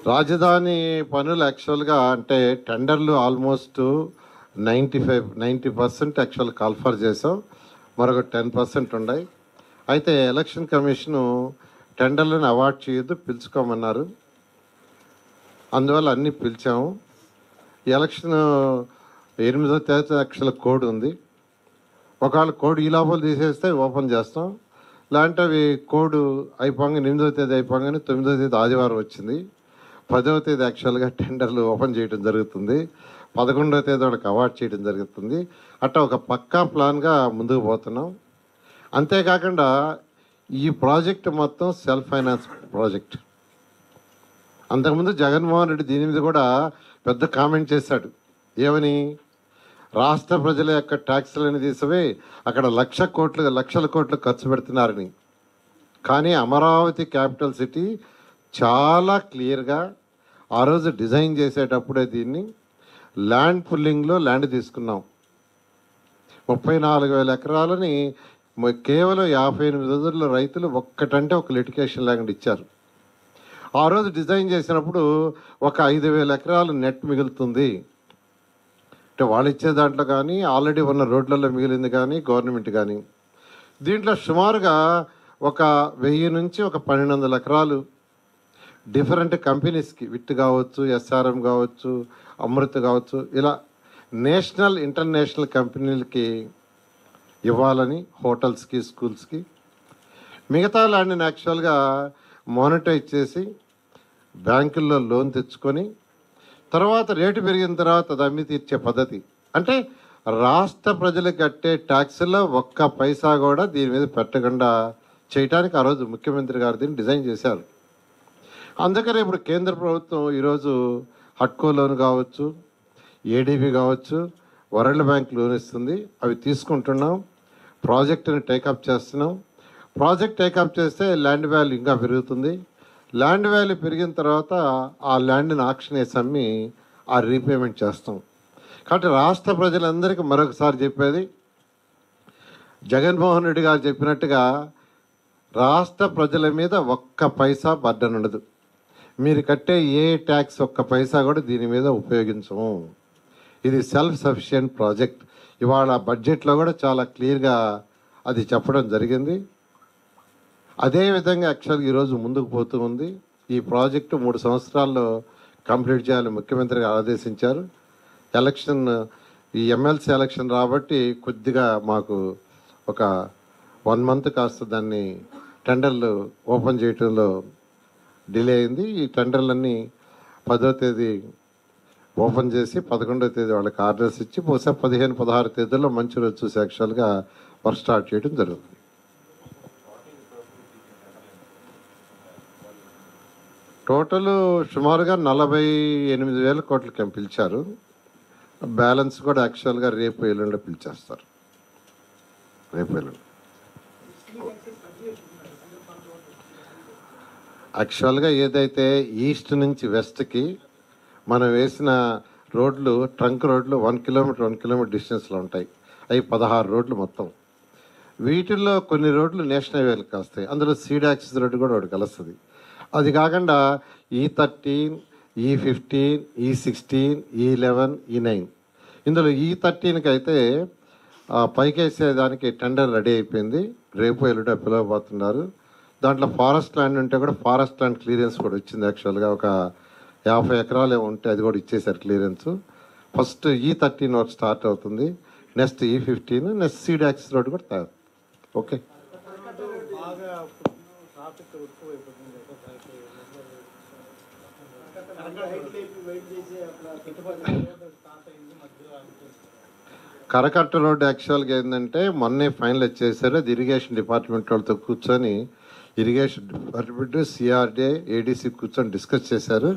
రాజధాని పనులు యాక్చువల్గా అంటే టెండర్లు ఆల్మోస్ట్ 90% యాక్చువల్ కాల్ఫర్ చేసాం. మరొక 10% ఉన్నాయి. అయితే ఎలక్షన్ కమిషను టెండర్లను అవార్డ్ చేయొద్దు, పిలుచుకోమన్నారు. అందువల్ల అన్నీ పిలిచాము. ఎలక్షన్ 8వ తేదీ యాక్చువల్ కోడ్ ఉంది. ఒకవేళ కోడ్ ఈ లోపల తీసేస్తే ఓపెన్ చేస్తాం. లేదంటే అవి కోడ్ అయిపోగానే 8వ తేదీ అయిపోగానే 9వ తేదీ ఆదివారం వచ్చింది. 10వ తేదీ యాక్చువల్గా టెండర్లు ఓపెన్ చేయడం జరుగుతుంది. 11వ తేదీ వాళ్ళకి అవార్డ్ చేయడం జరుగుతుంది. అట్లా ఒక పక్కా ప్లాన్గా ముందుకు పోతున్నాం. అంతేకాకుండా ఈ ప్రాజెక్ట్ మొత్తం సెల్ఫ్ ఫైనాన్స్ ప్రాజెక్ట్. అంతకుముందు జగన్మోహన్ రెడ్డి దీని మీద కూడా పెద్ద కామెంట్ చేశాడు. ఏమని? రాష్ట్ర ప్రజల యొక్క ట్యాక్స్లని తీసివే అక్కడ లక్షల కోట్లు ఖర్చు పెడుతున్నారని. కానీ అమరావతి క్యాపిటల్ సిటీ చాలా క్లియర్గా ఆ రోజు డిజైన్ చేసేటప్పుడే దీన్ని ల్యాండ్ పుల్లింగ్లో ల్యాండ్ తీసుకున్నాం. 34,000 ఎకరాలని కేవలం 58 రోజుల్లో రైతులు ఒక్కటంటే ఒక లిటికేషన్ ల్యాండ్ ఇచ్చారు. ఆ రోజు డిజైన్ చేసినప్పుడు ఒక 5,000 ఎకరాలు నెట్ మిగులుతుంది. అంటే వాళ్ళు ఇచ్చే దాంట్లో కానీ ఆల్రెడీ ఉన్న రోడ్లలో మిగిలింది కానీ గవర్నమెంట్ కానీ. దీంట్లో సుమారుగా ఒక 1000 నుంచి ఒక 1200 ఎకరాలు డిఫరెంట్ కంపెనీస్కి, విట్ కావచ్చు, ఎస్ఆర్ఎం కావచ్చు, అమృత్ కావచ్చు, ఇలా నేషనల్ ఇంటర్నేషనల్ కంపెనీలకి ఇవ్వాలని, హోటల్స్కి, స్కూల్స్కి. మిగతా ల్యాండ్ని యాక్చువల్గా మానిటైజ్ చేసి బ్యాంకుల్లో లోన్ తెచ్చుకొని తర్వాత రేటు పెరిగిన తర్వాత అది అమ్మి తీర్చే పద్ధతి. అంటే రాష్ట్ర ప్రజలకు కట్టే ట్యాక్స్లో ఒక్క పైసా కూడా దీని మీద పెట్టకుండా చేయడానికి ఆ రోజు ముఖ్యమంత్రి గారు దీన్ని డిజైన్ చేశారు. అందుకనే ఇప్పుడు కేంద్ర ప్రభుత్వం ఈరోజు హట్కో లోన్ కావచ్చు, ఏడీబీ కావచ్చు, వరల్డ్ బ్యాంక్ లోన్ ఇస్తుంది. అవి తీసుకుంటున్నాం. ప్రాజెక్టుని టేకప్ చేస్తున్నాం. ప్రాజెక్ట్ టేకప్ చేస్తే ల్యాండ్ వాల్యూ ఇంకా పెరుగుతుంది. ల్యాండ్ వాల్యూ పెరిగిన తర్వాత ఆ ల్యాండ్ని ఆక్షన్ వేసి అమ్మి ఆ రీపేమెంట్ చేస్తాం. కాబట్టి రాష్ట్ర ప్రజలందరికీ మరొకసారి చెప్పేది, జగన్మోహన్ రెడ్డి గారు చెప్పినట్టుగా రాష్ట్ర ప్రజల మీద ఒక్క పైసా బర్డన్ ఉండదు. మీరు కట్టే ఏ ట్యాక్స్ ఒక్క పైసా కూడా దీని మీద ఉపయోగించము. ఇది సెల్ఫ్ సఫిషియెంట్ ప్రాజెక్ట్. ఇవాళ బడ్జెట్లో కూడా చాలా క్లియర్గా అది చెప్పడం జరిగింది. అదేవిధంగా యాక్చువల్గా ఈరోజు ముందుకు పోతూ ఉంది. ఈ ప్రాజెక్టు 3 సంవత్సరాల్లో కంప్లీట్ చేయాలని ముఖ్యమంత్రి గారు ఆదేశించారు. ఈ ఎమ్మెల్సీ ఎలక్షన్ రాబట్టి కొద్దిగా మాకు ఒక 1 మంత్ కాస్త దాన్ని టెండర్లు ఓపెన్ చేయడంలో డిలే అయింది. ఈ టెండర్లన్నీ 10వ తేదీ ఓపెన్ చేసి 11వ తేదీ వాళ్ళకి ఆర్డర్స్ ఇచ్చి బహుశా 15-16 తేదీల్లో మంచి రోజు చూసి యాక్చువల్గా వర్క్ స్టార్ట్ చేయడం జరుగుతుంది. టోటల్ సుమారుగా 48,000 కోట్లకి పిలిచారు. బ్యాలెన్స్ కూడా యాక్చువల్గా రేపు ఎల్లుండి పిలిచేస్తారు. రేపు ఎల్లుండి యాక్చువల్గా ఏదైతే ఈస్ట్ నుంచి వెస్ట్కి మనం వేసిన రోడ్లు, ట్రంక్ రోడ్లు 1 కిలోమీటర్ డిస్టెన్స్లో ఉంటాయి. అవి 16 రోడ్లు మొత్తం. వీటిల్లో కొన్ని రోడ్లు నేషనల్ హైవేలకు వస్తాయి. అందులో సీడ్ యాక్సిస్ రోడ్డు కూడా ఒకటి కలుస్తుంది. అది కాకుండా E13, E15, E16, E11, E9. ఇందులో E13కి అయితే పైకేసేదానికి టెండర్ రెడీ అయిపోయింది. రేపు ఎల్లుండి పిలవబోతున్నారు. దాంట్లో ఫారెస్ట్ ల్యాండ్ ఉంటే కూడా ఫారెస్ట్ ల్యాండ్ క్లియరెన్స్ కూడా వచ్చింది. యాక్చువల్గా ఒక 50 ఎకరాలు ఉంటే అది కూడా ఇచ్చేసారు clearance. First E13 work start అవుతుంది. Next E15, next seed access road కూడా తయారు. ఓకే. కరకట్ట రోడ్డు యాక్చువల్గా ఏంటంటే మొన్నే ఫైనల్ చేశారు. అది ఇరిగేషన్ డిపార్ట్మెంట్ వాళ్ళతో కూర్చొని ఇరిగేషన్ డిపార్ట్మెంట్, సిఆర్డే, ఏడీసీ కూర్చొని డిస్కస్ చేశారు.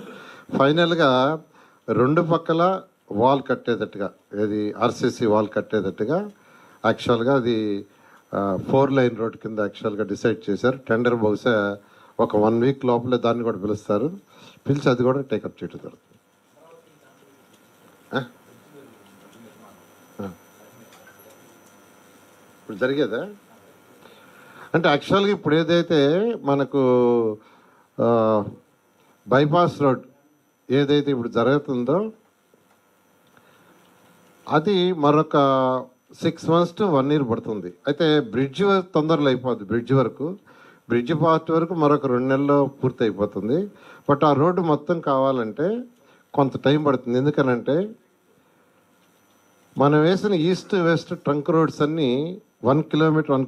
ఫైనల్గా 2 పక్కల వాల్ కట్టేటట్టుగా, ఏది ఆర్సీసీ వాల్ కట్టేటట్టుగా యాక్చువల్గా అది 4 లైన్ రోడ్ కింద యాక్చువల్గా డిసైడ్ చేశారు. టెండర్ బహుశా ఒక 1 వీక్ లోపలే దాన్ని కూడా పిలుస్తారు. పిలిచి అది కూడా టేకప్ చేయడం జరుగుతుంది. ఇప్పుడు జరిగేదా అంటే యాక్చువల్గా ఇప్పుడు ఏదైతే మనకు బైపాస్ రోడ్ ఏదైతే ఇప్పుడు జరుగుతుందో అది మరొక 6 months to 1 year పడుతుంది. అయితే బ్రిడ్జ్ తొందరలో అయిపోద్ది. బ్రిడ్జ్ పార్ట్ వరకు మరొక 2 నెలల్లో పూర్తి అయిపోతుంది. బట్ ఆ రోడ్డు మొత్తం కావాలంటే కొంత టైం పడుతుంది. ఎందుకనంటే మనం వేసిన ఈస్ట్ వెస్ట్ ట్రంక్ రోడ్స్ అన్నీ 1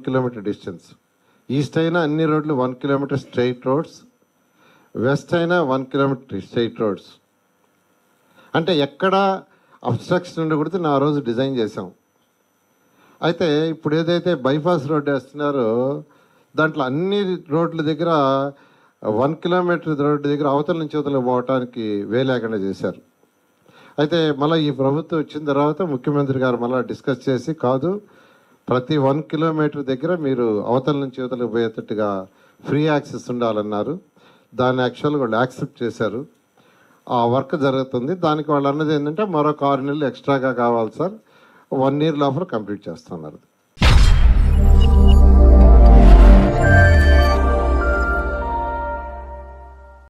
kilometer డిస్టెన్స్. ఈస్ట్ అయినా అన్ని రోడ్లు 1 kilometer స్ట్రైట్ రోడ్స్, వెస్ట్ అయినా 1 kilometer స్ట్రైట్ రోడ్స్. అంటే ఎక్కడ అబ్స్ట్రక్షన్ ఉండకూడదు ఆ రోజు డిజైన్ చేసాం. అయితే ఇప్పుడు ఏదైతే బైపాస్ రోడ్ వేస్తున్నారో దాంట్లో అన్ని రోడ్ల దగ్గర 1 kilometer రోడ్డు దగ్గర అవతల నుంచి అవతల పోవటానికి లేకుండా చేశారు. అయితే మళ్ళీ ఈ ప్రభుత్వం వచ్చిన తర్వాత ముఖ్యమంత్రి గారు మళ్ళీ డిస్కస్ చేసి కాదు, ప్రతి 1 kilometer దగ్గర మీరు అవతల నుంచి అవతలకు పోయేటట్టుగా ఫ్రీ యాక్సెస్ ఉండాలన్నారు. దాన్ని యాక్చువల్గా వాళ్ళు యాక్సెప్ట్ చేశారు. ఆ వర్క్ జరుగుతుంది. దానికి వాళ్ళు అన్నది ఏంటంటే మరొక 6 నెలలు ఎక్స్ట్రాగా కావాలి సార్, 1 year లోపల కంప్లీట్ చేస్తున్నారు.